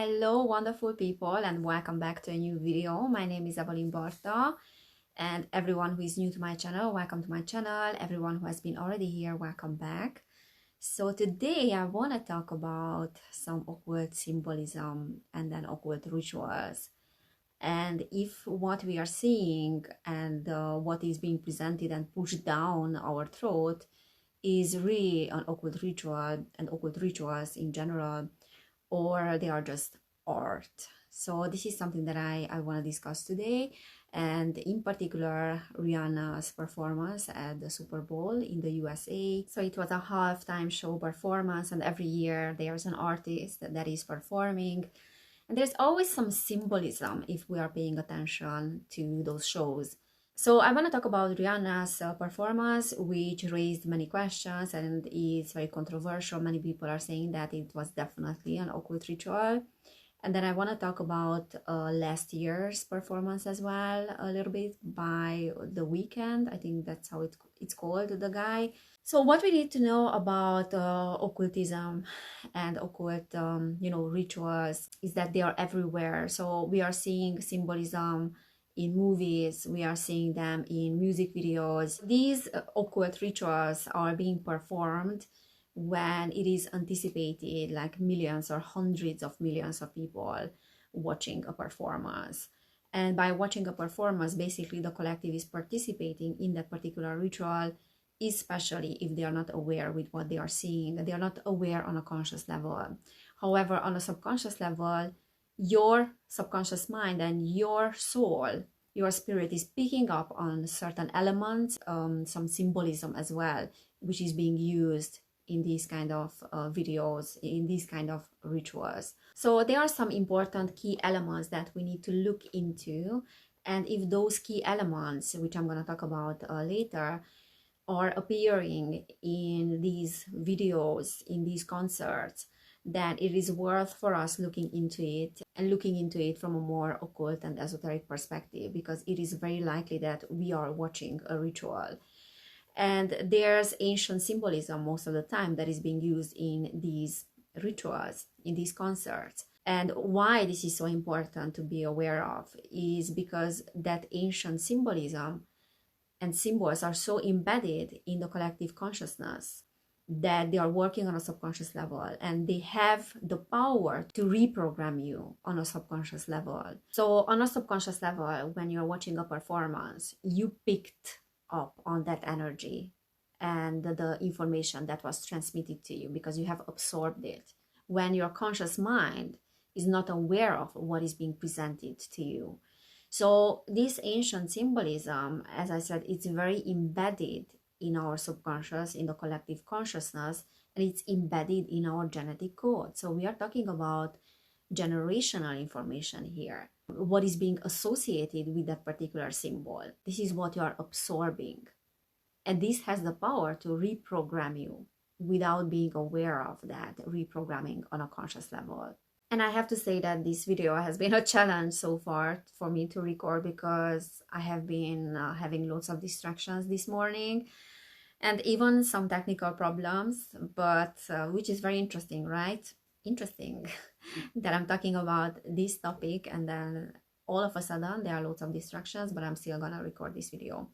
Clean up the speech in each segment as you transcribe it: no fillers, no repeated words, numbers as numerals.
Hello, wonderful people, and welcome back to a new video. My name is Evelin Barta, and everyone who is new to my channel, welcome to my channel. Everyone who has been already here, welcome back. So today I want to talk about some occult symbolism and then occult rituals. And if what we are seeing and what is being presented and pushed down our throat is really an occult ritual and occult rituals in general, or they are just art. So this is something that I want to discuss today, and in particular Rihanna's performance at the Superbowl in the USA. So it was a halftime show performance, and every year there's an artist that is performing, and there's always some symbolism if we are paying attention to those shows. So I want to talk about Rihanna's performance, which raised many questions and is very controversial. Many people are saying that it was definitely an occult ritual. And then I want to talk about last year's performance as well, a little bit, by The Weeknd. I think that's how it's called, the guy. So what we need to know about occultism and occult, rituals is that they are everywhere. So we are seeing symbolism in movies, we are seeing them in music videos. These occult rituals are being performed when it is anticipated, like millions or hundreds of millions of people watching a performance. And by watching a performance, basically the collective is participating in that particular ritual, especially if they are not aware with what they are seeing. They are not aware on a conscious level. However, on a subconscious level, your subconscious mind and your soul, your spirit is picking up on certain elements, some symbolism as well, which is being used in these kind of videos, in these kind of rituals. So there are some important key elements that we need to look into. And if those key elements, which I'm going to talk about later, are appearing in these videos, in these concerts, then it is worth for us looking into it, and looking into it from a more occult and esoteric perspective, because it is very likely that we are watching a ritual. And there's ancient symbolism most of the time that is being used in these rituals, in these concerts. And why this is so important to be aware of is because that ancient symbolism and symbols are so embedded in the collective consciousness that they are working on a subconscious level, and they have the power to reprogram you on a subconscious level. So on a subconscious level, when you're watching a performance, you picked up on that energy and the information that was transmitted to you because you have absorbed it. When your conscious mind is not aware of what is being presented to you. So this ancient symbolism, as I said, it's very embedded in our subconscious, in the collective consciousness, and it's embedded in our genetic code. So we are talking about generational information here. What is being associated with that particular symbol? This is what you are absorbing. And this has the power to reprogram you without being aware of that reprogramming on a conscious level. And I have to say that this video has been a challenge so far for me to record, because I have been having lots of distractions this morning and even some technical problems, but which is very interesting, right? Interesting that I'm talking about this topic and then all of a sudden there are lots of distractions, but I'm still gonna record this video.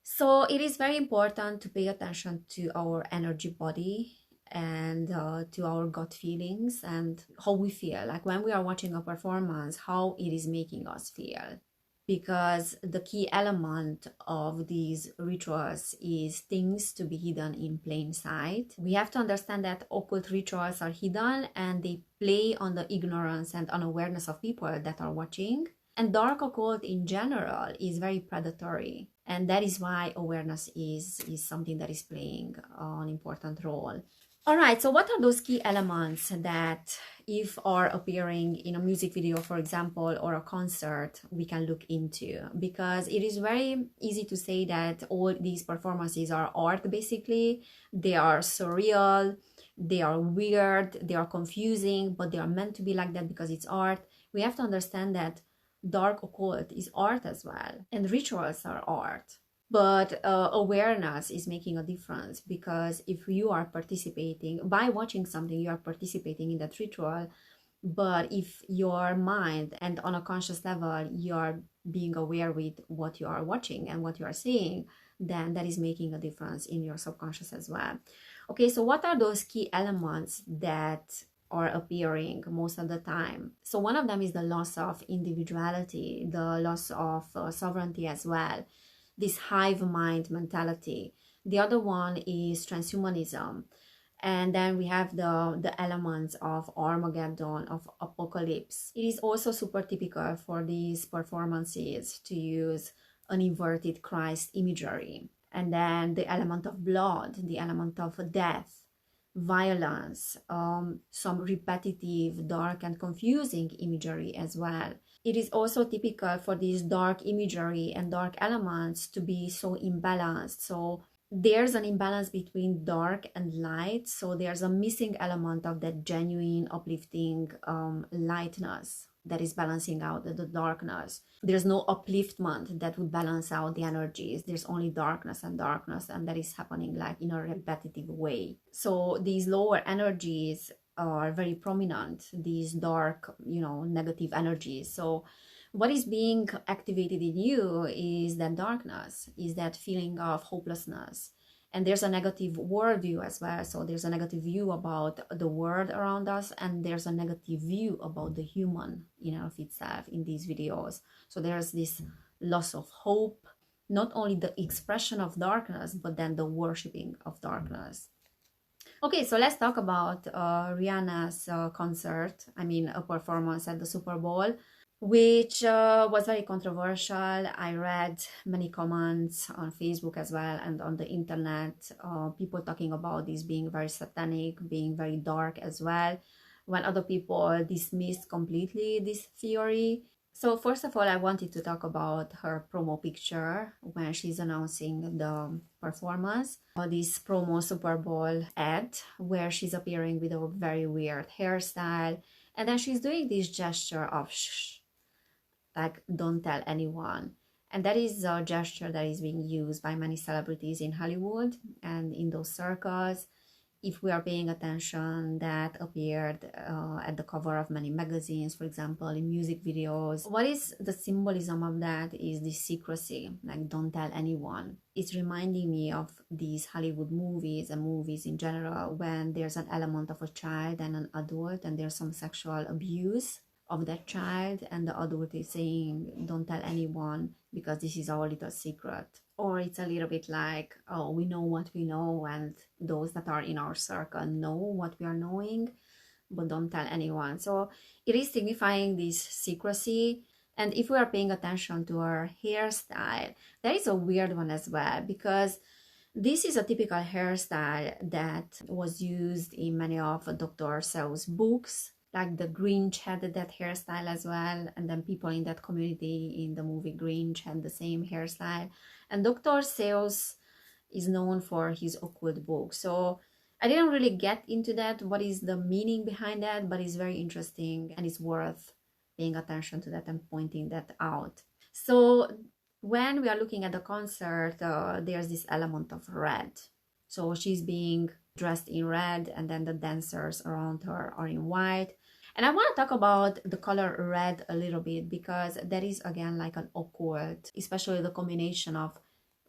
So it is very important to pay attention to our energy body and to our gut feelings and how we feel, like when we are watching a performance, how it is making us feel. Because the key element of these rituals is things to be hidden in plain sight. We have to understand that occult rituals are hidden and they play on the ignorance and unawareness of people that are watching. And dark occult in general is very predatory. And that is why awareness is something that is playing an important role. All right, so what are those key elements that if are appearing in a music video, for example, or a concert, we can look into? Because it is very easy to say that all these performances are art, basically. They are surreal, they are weird, they are confusing, but they are meant to be like that because it's art. We have to understand that dark occult is art as well, and rituals are art. But awareness is making a difference, because if you are participating, by watching something, you are participating in that ritual, But if your mind and on a conscious level, you're being aware with what you are watching and what you are seeing, then that is making a difference in your subconscious as well. Okay, so what are those key elements that are appearing most of the time? So one of them is the loss of individuality, the loss of sovereignty as well, this hive mind mentality. The other one is transhumanism. And then we have the elements of Armageddon, of apocalypse. It is also super typical for these performances to use an inverted Christ imagery. And then the element of blood, the element of death, violence, some repetitive, dark and confusing imagery as well. It is also typical for these dark imagery and dark elements to be so imbalanced. So there's an imbalance between dark and light, so there's a missing element of that genuine uplifting lightness that is balancing out the darkness. There's no upliftment that would balance out the energies. There's only darkness, and that is happening like in a repetitive way. So these lower energies are very prominent, these dark, negative energies. So what is being activated in you is that darkness, is that feeling of hopelessness. And there's a negative worldview as well. So there's a negative view about the world around us, and there's a negative view about the human in and of itself in these videos. So there's this loss of hope, not only the expression of darkness, but then the worshipping of darkness. Okay, so let's talk about Rihanna's concert, a performance at the Super Bowl, which was very controversial. I read many comments on Facebook as well and on the internet, people talking about this being very satanic, being very dark as well, when other people dismissed completely this theory. So first of all, I wanted to talk about her promo picture when she's announcing the performance. This promo Super Bowl ad where she's appearing with a very weird hairstyle, and then she's doing this gesture of shh, like don't tell anyone. And that is a gesture that is being used by many celebrities in Hollywood and in those circles. If we are paying attention, that appeared at the cover of many magazines, for example, in music videos. What is the symbolism of that is this secrecy, like don't tell anyone. It's reminding me of these Hollywood movies and movies in general when there's an element of a child and an adult and there's some sexual abuse of that child, and the adult is saying don't tell anyone because this is our little secret. Or it's a little bit like, oh, we know what we know, and those that are in our circle know what we are knowing, but don't tell anyone. So it is signifying this secrecy. And if we are paying attention to her hairstyle, there is a weird one as well, because this is a typical hairstyle that was used in many of Dr. Seuss's books. Like the Grinch had that hairstyle as well, and then people in that community in the movie Grinch had the same hairstyle. And Dr. Seuss is known for his occult books. So I didn't really get into that, what is the meaning behind that, but it's very interesting and it's worth paying attention to that and pointing that out. So when we are looking at the concert, there's this element of red. So she's being dressed in red, and then the dancers around her are in white. And I want to talk about the color red a little bit, because that is again like an occult, especially the combination of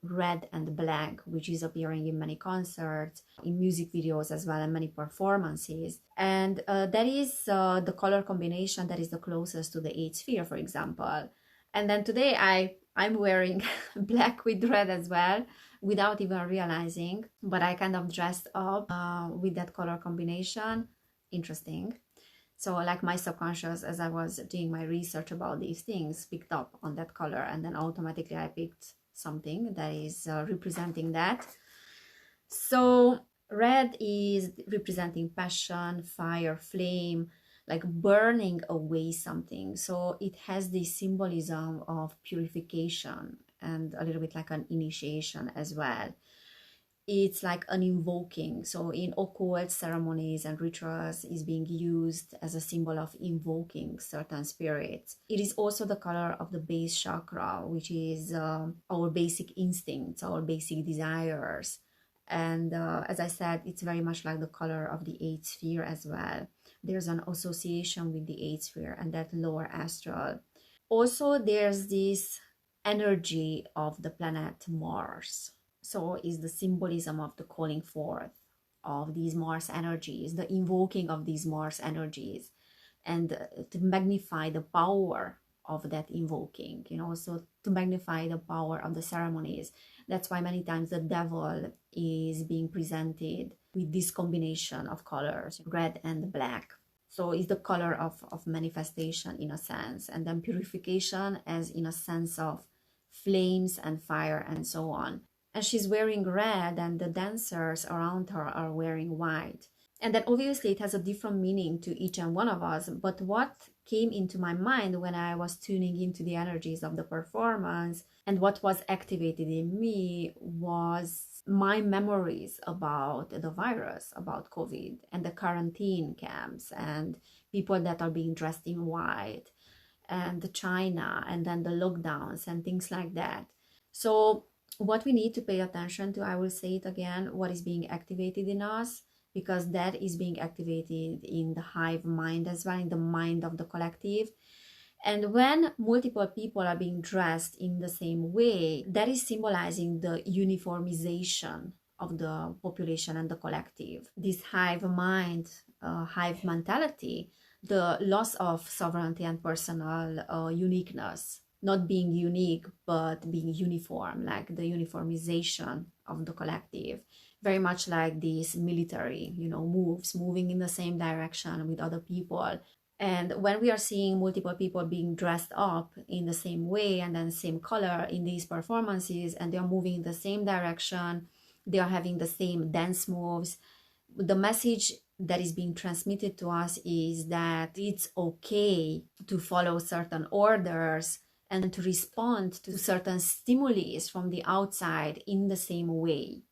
red and black, which is appearing in many concerts, in music videos as well, and many performances. And that is the color combination that is the closest to the eighth sphere, for example. And then today I'm wearing black with red as well, without even realizing, but I kind of dressed up with that color combination. Interesting. So like my subconscious, as I was doing my research about these things, picked up on that color, and then automatically I picked something that is representing that. So red is representing passion, fire, flame, like burning away something. So it has this symbolism of purification and a little bit like an initiation as well. It's like an invoking. So in occult ceremonies and rituals is being used as a symbol of invoking certain spirits. It is also the color of the base chakra, which is our basic instincts, our basic desires. And as I said, it's very much like the color of the eighth sphere as well. there's an association with the eighth sphere and that lower astral. Also, there's this energy of the planet Mars. So is the symbolism of the calling forth of these Mars energies, the invoking of these Mars energies, and to magnify the power of that invoking, so to magnify the power of the ceremonies. That's why many times the devil is being presented with this combination of colors, red and black. So it's the color of manifestation in a sense, and then purification as in a sense of flames and fire and so on. And she's wearing red and the dancers around her are wearing white. And then obviously it has a different meaning to each and one of us. But what came into my mind when I was tuning into the energies of the performance and what was activated in me was my memories about the virus, about COVID and the quarantine camps and people that are being dressed in white and China and then the lockdowns and things like that. So what we need to pay attention to, I will say it again, what is being activated in us, because that is being activated in the hive mind as well, in the mind of the collective. And when multiple people are being dressed in the same way, that is symbolizing the uniformization of the population and the collective. This hive mind, hive mentality, the loss of sovereignty and personal uniqueness, not being unique, but being uniform, like the uniformization of the collective. Very much like these military, moves, moving in the same direction with other people. And when we are seeing multiple people being dressed up in the same way and then same color in these performances, and they're moving in the same direction, they are having the same dance moves, the message that is being transmitted to us is that it's okay to follow certain orders and to respond to certain stimuli from the outside in the same way,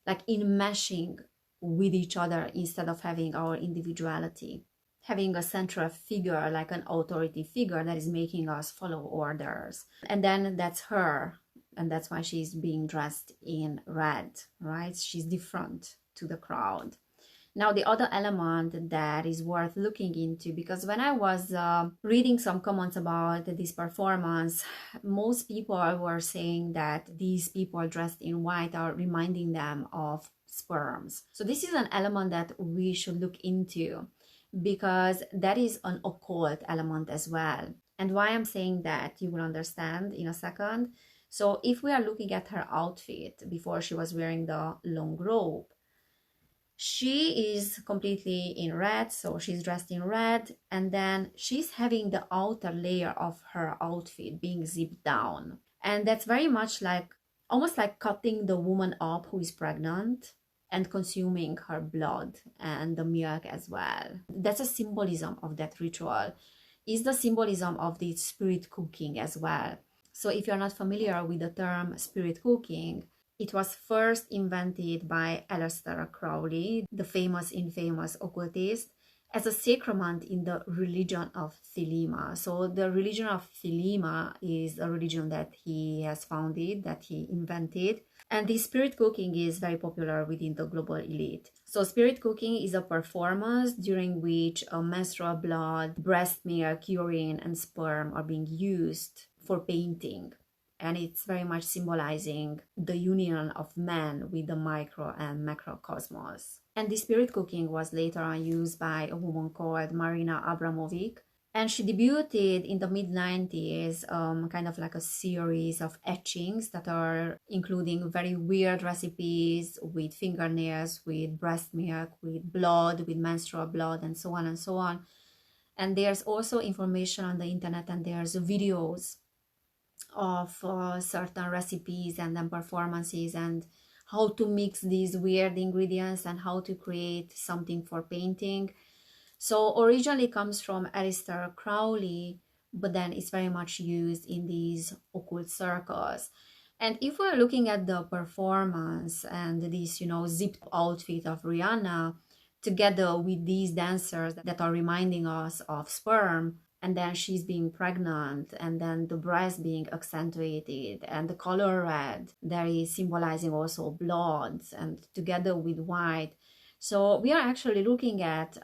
like in meshing with each other instead of having our individuality, having a central figure like an authority figure that is making us follow orders. And then that's her, and that's why she's being dressed in red, right? She's different to the crowd. Now, the other element that is worth looking into, because when I was reading some comments about this performance, most people were saying that these people dressed in white are reminding them of sperms. So this is an element that we should look into, because that is an occult element as well. And why I'm saying that, you will understand in a second. So if we are looking at her outfit before she was wearing the long robe, she is completely in red, so she's dressed in red, and then she's having the outer layer of her outfit being zipped down. And that's very much like, almost like cutting the woman up who is pregnant and consuming her blood and the milk as well. That's a symbolism of that ritual. Is the symbolism of the spirit cooking as well. So if you're not familiar with the term spirit cooking, it was first invented by Aleister Crowley, the infamous occultist, as a sacrament in the religion of Thelema. So the religion of Thelema is a religion that he has founded, that he invented. And the spirit cooking is very popular within the global elite. So spirit cooking is a performance during which menstrual blood, breast milk, urine, and sperm are being used for painting. And it's very much symbolizing the union of man with the micro and macrocosmos. And the spirit cooking was later on used by a woman called Marina Abramovic. And she debuted in the mid-90s, kind of like a series of etchings that are including very weird recipes with fingernails, with breast milk, with blood, with menstrual blood, and so on and so on. And there's also information on the internet, and there's videos of certain recipes and then performances and how to mix these weird ingredients and how to create something for painting. So originally comes from Aleister Crowley, but then it's very much used in these occult circles. And if we're looking at the performance and this, zipped outfit of Rihanna, together with these dancers that are reminding us of sperm, and then she's being pregnant, and then the breast being accentuated, and the color red, that is symbolizing also blood, and together with white. So we are actually looking at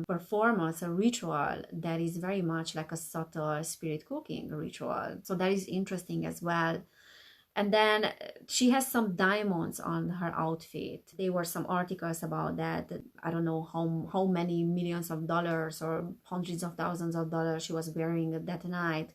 performance, a ritual that is very much like a subtle spirit cooking ritual. So that is interesting as well. And then she has some diamonds on her outfit. There were some articles about that. I don't know how many millions of dollars or hundreds of thousands of dollars she was wearing that night.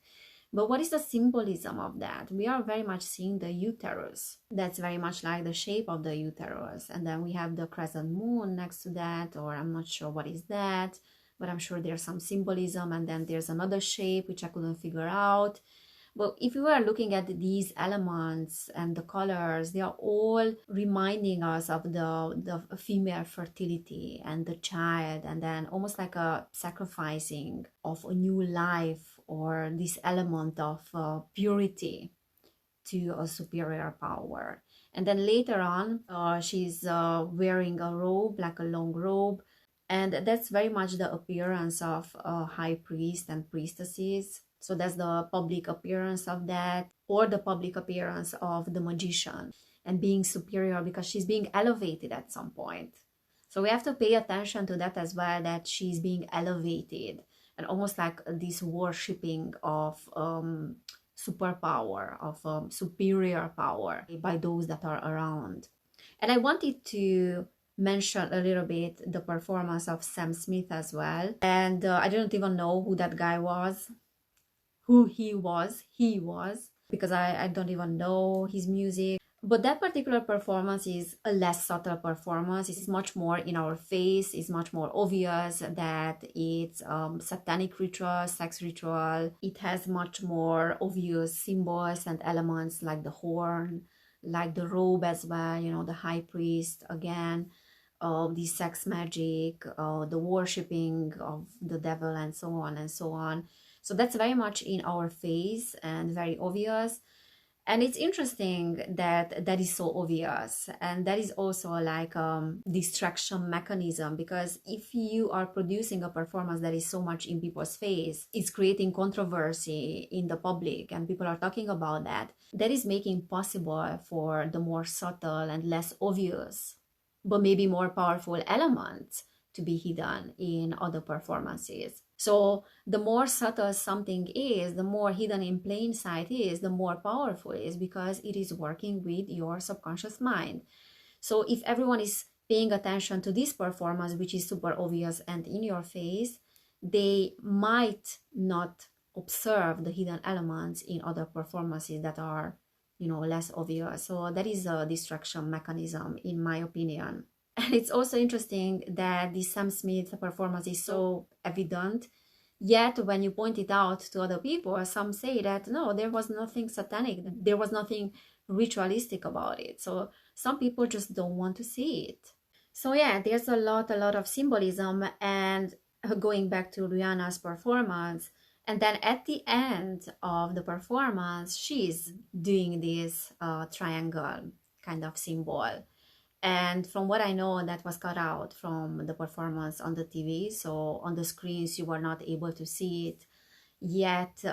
But what is the symbolism of that? We are very much seeing the uterus. That's very much like the shape of the uterus. And then we have the crescent moon next to that, or I'm not sure what is that, but I'm sure there's some symbolism. And then there's another shape, which I couldn't figure out. But if you are looking at these elements and the colors, they are all reminding us of the female fertility and the child, and then almost like a sacrificing of a new life, or this element of purity to a superior power. And then later on, she's wearing a robe, like a long robe, and that's very much the appearance of high priest and priestesses. So that's the public appearance of that, or the public appearance of the magician, and being superior because she's being elevated at some point. So we have to pay attention to that as well, that she's being elevated, and almost like this worshipping of superpower, of superior power by those that are around. And I wanted to mention a little bit the performance of Sam Smith as well. And I didn't even know who that guy was, who he was, because I don't even know his music. But that particular performance is a less subtle performance. It's much more in our face. It's much more obvious that it's satanic ritual, sex ritual. It has much more obvious symbols and elements like the horn, like the robe as well, you know, the high priest again, the sex magic, the worshipping of the devil, and so on and so on. So that's very much in our face and very obvious. And it's interesting that that is so obvious, and that is also like distraction mechanism, because if you are producing a performance that is so much in people's face, it's creating controversy in the public and people are talking about that. That is making possible for the more subtle and less obvious, but maybe more powerful elements to be hidden in other performances. So the more subtle something is, the more hidden in plain sight is, the more powerful it is, because it is working with your subconscious mind. So if everyone is paying attention to this performance, which is super obvious and in your face, they might not observe the hidden elements in other performances that are, you know, less obvious. So that is a distraction mechanism, in my opinion. And it's also interesting that the Sam Smith performance is so evident, yet when you point it out to other people, some say that no, there was nothing satanic, there was nothing ritualistic about it. So some people just don't want to see it. So yeah, there's a lot of symbolism. And going back to Rihanna's performance, and then at the end of the performance, she's doing this triangle kind of symbol. And from what I know, that was cut out from the performance on the TV. So on the screens, you were not able to see it. Yet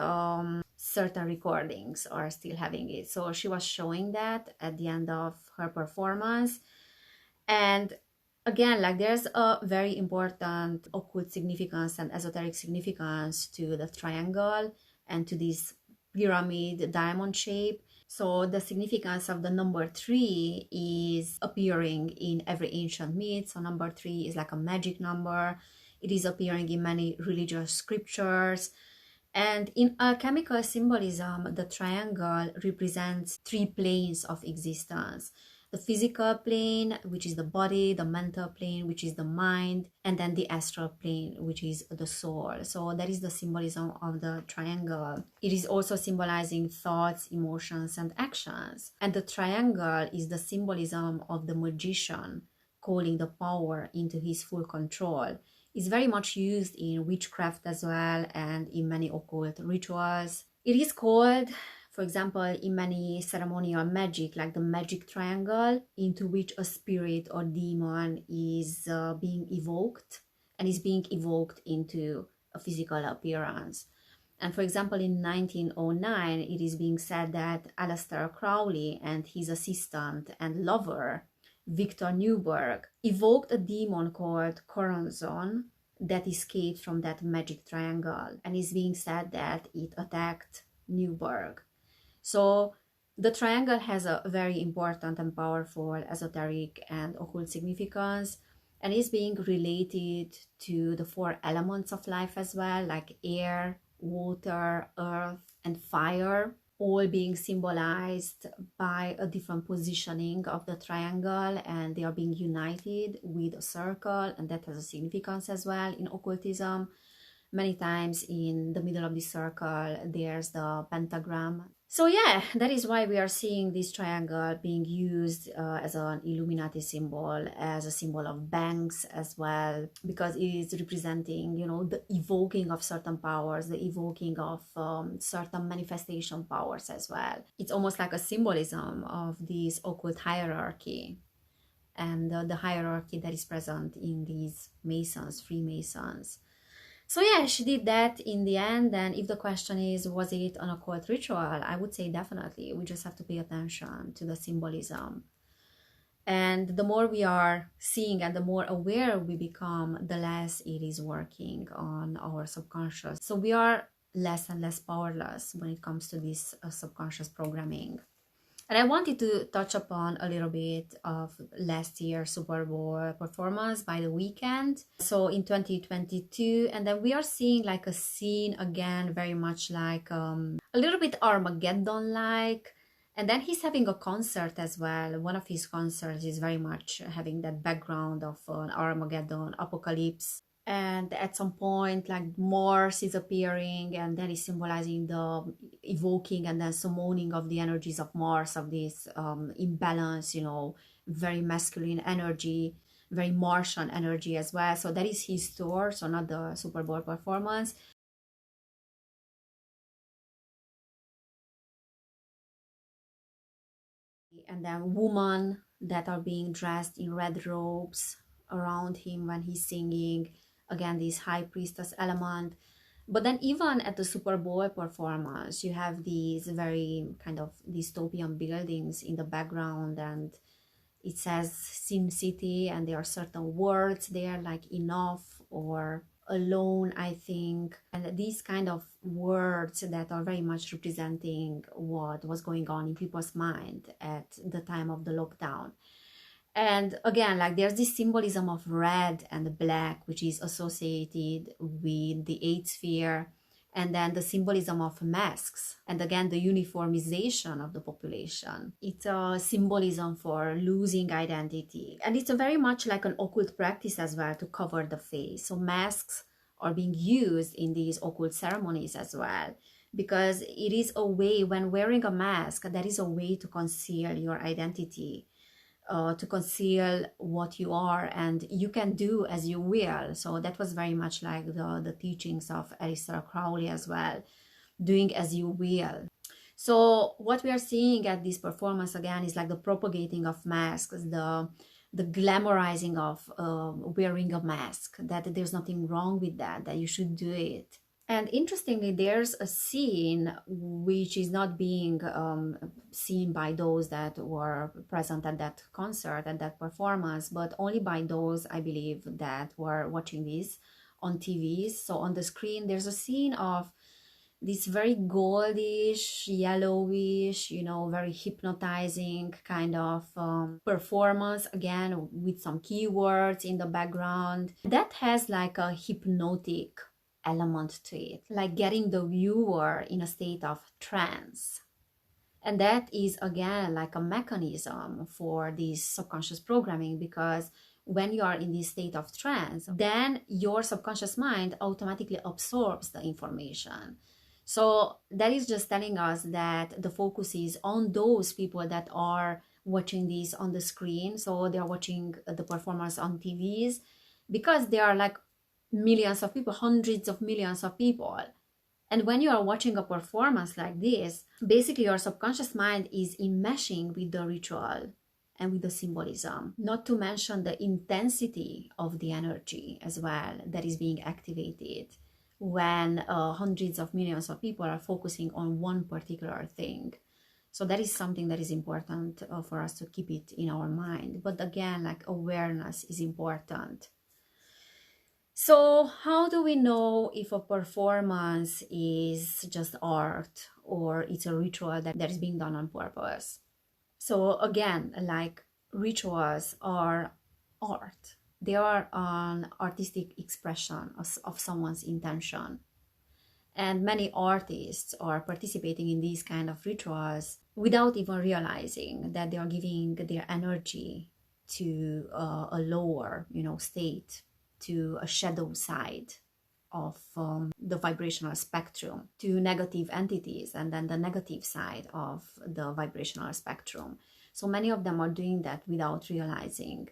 certain recordings are still having it. So she was showing that at the end of her performance. And again, like, there's a very important occult significance and esoteric significance to the triangle and to this pyramid diamond shape. So the significance of the number 3 is appearing in every ancient myth. So number 3 is like a magic number. It is appearing in many religious scriptures. And in alchemical symbolism, the triangle represents 3 planes of existence. The physical plane, which is the body, the mental plane, which is the mind, and then the astral plane, which is the soul. So that is the symbolism of the triangle. It is also symbolizing thoughts, emotions, and actions. And the triangle is the symbolism of the magician calling the power into his full control. It's very much used in witchcraft as well, and in many occult rituals. It is called, for example, in many ceremonial magic, like the magic triangle, into which a spirit or demon is being evoked, and is being evoked into a physical appearance. And for example, in 1909, it is being said that Aleister Crowley and his assistant and lover Victor Newberg, evoked a demon called Corazon that escaped from that magic triangle, and it's being said that it attacked Newberg. So the triangle has a very important and powerful esoteric and occult significance, and is being related to the 4 elements of life as well, like air, water, earth, and fire, all being symbolized by a different positioning of the triangle, and they are being united with a circle, and that has a significance as well in occultism. Many times in the middle of the circle there's the pentagram. So yeah, that is why we are seeing this triangle being used as an Illuminati symbol, as a symbol of banks as well, because it is representing, you know, the evoking of certain powers, the evoking of certain manifestation powers as well. It's almost like a symbolism of this occult hierarchy, and the hierarchy that is present in these Masons, Freemasons. So yeah, she did that in the end. And if the question is, was it an occult ritual? I would say definitely. We just have to pay attention to the symbolism. And the more we are seeing and the more aware we become, the less it is working on our subconscious. So we are less and less powerless when it comes to this subconscious programming. And I wanted to touch upon a little bit of last year's Super Bowl performance by The Weeknd. So in 2022, and then we are seeing like a scene again, very much like a little bit Armageddon-like. And then he's having a concert as well. One of his concerts is very much having that background of an Armageddon apocalypse. And at some point, like Mars is appearing, and that is symbolizing the evoking and then summoning of the energies of Mars, of this imbalance, you know, very masculine energy, very Martian energy as well. So that is his tour, so not the Super Bowl performance. And then women that are being dressed in red robes around him when he's singing. Again, this high priestess element. But then even at the Super Bowl performance, you have these very kind of dystopian buildings in the background, and it says Sim City, and there are certain words there like enough or alone, I think. And these kind of words that are very much representing what was going on in people's mind at the time of the lockdown. And again, like there's this symbolism of red and black, which is associated with the 8th sphere, and then the symbolism of masks, and again, the uniformization of the population. It's a symbolism for losing identity. And it's a very much like an occult practice as well to cover the face. So masks are being used in these occult ceremonies as well, because it is a way, when wearing a mask, that is a way to conceal your identity. To conceal what you are, and you can do as you will. So that was very much like the teachings of Aleister Crowley as well, doing as you will. So what we are seeing at this performance again is like the propagating of masks, the glamorizing of wearing a mask, that there's nothing wrong with that, that you should do it. And interestingly, there's a scene which is not being seen by those that were present at that concert, at that performance, but only by those, I believe, that were watching this on TVs. So on the screen, there's a scene of this very goldish, yellowish, you know, very hypnotizing kind of performance, again, with some keywords in the background. That has like a hypnotic element to it, like getting the viewer in a state of trance. And that is again like a mechanism for this subconscious programming, because when you are in this state of trance, then your subconscious mind automatically absorbs the information. So that is just telling us that the focus is on those people that are watching this on the screen. So they are watching the performance on TVs, because they are like millions of people, hundreds of millions of people. And when you are watching a performance like this, basically your subconscious mind is enmeshing with the ritual and with the symbolism, not to mention the intensity of the energy as well that is being activated when hundreds of millions of people are focusing on one particular thing. So that is something that is important for us to keep it in our mind. But again, like, awareness is important. So how do we know if a performance is just art or it's a ritual that is being done on purpose? So again, like, rituals are art. They are an artistic expression of someone's intention. And many artists are participating in these kind of rituals without even realizing that they are giving their energy to a lower, state, to a shadow side of the vibrational spectrum, to negative entities, and then the negative side of the vibrational spectrum. So many of them are doing that without realizing.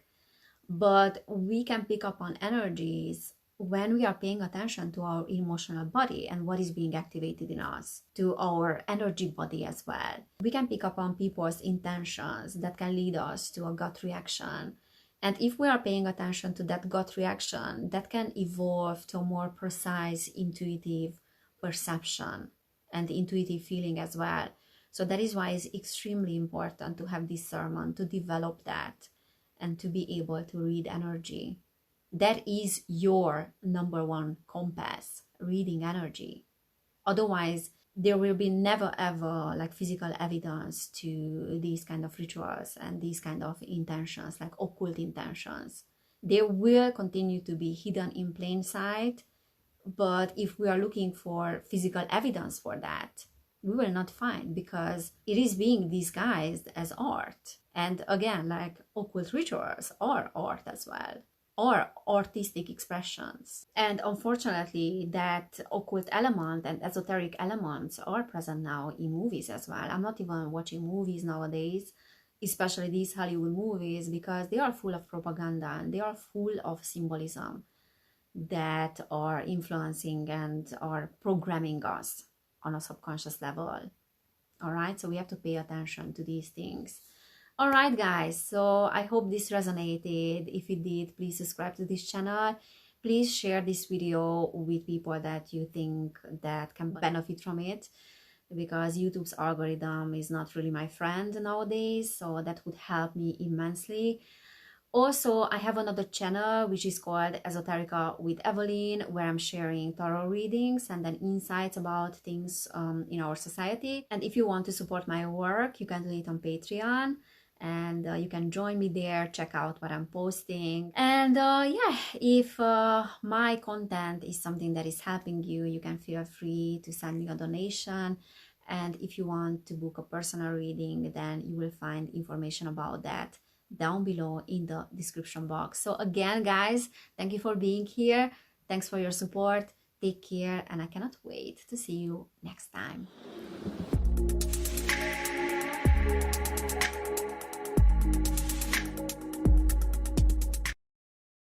But we can pick up on energies when we are paying attention to our emotional body and what is being activated in us, to our energy body as well. We can pick up on people's intentions that can lead us to a gut reaction. And if we are paying attention to that gut reaction, that can evolve to a more precise, intuitive perception and intuitive feeling as well. So that is why it's extremely important to have discernment, to develop that, and to be able to read energy. That is your number one compass, reading energy. Otherwise, there will be never ever like physical evidence to these kind of rituals and these kind of intentions, like occult intentions. They will continue to be hidden in plain sight, but if we are looking for physical evidence for that, we will not find, because it is being disguised as art. And again, like, occult rituals are art as well, or artistic expressions. And unfortunately, that occult element and esoteric elements are present now in movies as well. I'm not even watching movies nowadays, especially these Hollywood movies, because they are full of propaganda and they are full of symbolism that are influencing and are programming us on a subconscious level. All right, so we have to pay attention to these things. All right, guys, so I hope this resonated. If it did, please subscribe to this channel. Please share this video with people that you think that can benefit from it, because YouTube's algorithm is not really my friend nowadays, so that would help me immensely. Also, I have another channel which is called Esoterica with Evelin, where I'm sharing tarot readings and then insights about things in our society. And if you want to support my work, you can do it on Patreon. And you can join me there, check out what I'm posting. And yeah, if my content is something that is helping you, you can feel free to send me a donation. And if you want to book a personal reading, then you will find information about that down below in the description box. So again, guys, thank you for being here. Thanks for your support. Take care, and I cannot wait to see you next time.